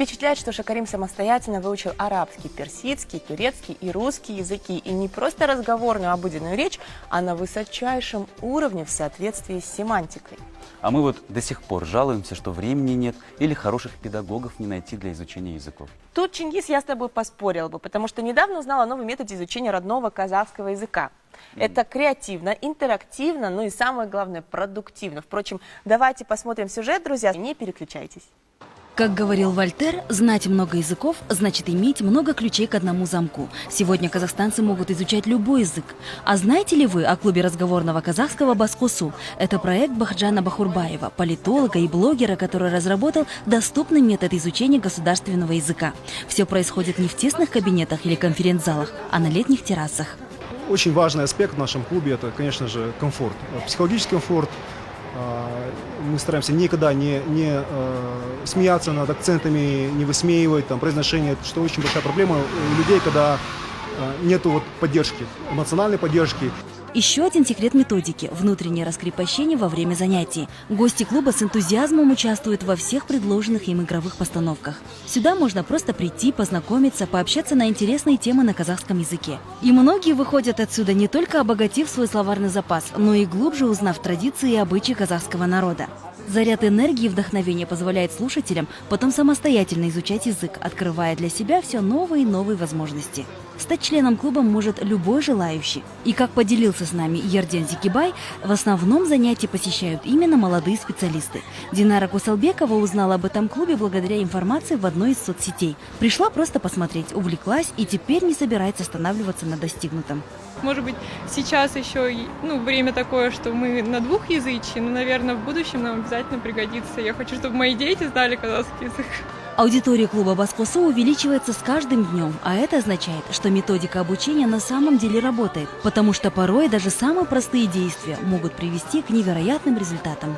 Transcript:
впечатляет, что Шакарим самостоятельно выучил арабский, персидский, турецкий и русский языки. И не просто разговорную обыденную речь, а на высочайшем уровне в соответствии с семантикой. А мы вот до сих пор жалуемся, что времени нет или хороших педагогов не найти для изучения языков. Тут, Чингис, я с тобой поспорила бы, потому что недавно узнала о новом методе изучения родного казахского языка. Это креативно, интерактивно, ну и самое главное, продуктивно. Впрочем, давайте посмотрим сюжет, друзья, не переключайтесь. Как говорил Вольтер, знать много языков значит иметь много ключей к одному замку. Сегодня казахстанцы могут изучать любой язык. А знаете ли вы о клубе разговорного казахского «Баскосу»? Это проект Бахджана Бахурбаева, политолога и блогера, который разработал доступный метод изучения государственного языка. Все происходит не в тесных кабинетах или конференц-залах, а на летних террасах. Очень важный аспект в нашем клубе – это, конечно же, комфорт. Психологический комфорт. Мы стараемся никогда не смеяться над акцентами, не высмеивать там, произношение, что очень большая проблема у людей, когда нету поддержки, эмоциональной поддержки. Еще один секрет методики – внутреннее раскрепощение во время занятий. Гости клуба с энтузиазмом участвуют во всех предложенных им игровых постановках. Сюда можно просто прийти, познакомиться, пообщаться на интересные темы на казахском языке. И многие выходят отсюда не только обогатив свой словарный запас, но и глубже узнав традиции и обычаи казахского народа. Заряд энергии и вдохновения позволяет слушателям потом самостоятельно изучать язык, открывая для себя все новые и новые возможности. Стать членом клуба может любой желающий. И как поделился с нами Ерден Зикибай, в основном занятия посещают именно молодые специалисты. Динара Кусалбекова узнала об этом клубе благодаря информации в одной из соцсетей. Пришла просто посмотреть, увлеклась и теперь не собирается останавливаться на достигнутом. Может быть, сейчас еще время такое, что мы на двухязычии, но, наверное, в будущем нам обязательно пригодится. Я хочу, чтобы мои дети знали казахский язык. Аудитория клуба «Баскосу» увеличивается с каждым днем, а это означает, что методика обучения на самом деле работает, потому что порой даже самые простые действия могут привести к невероятным результатам.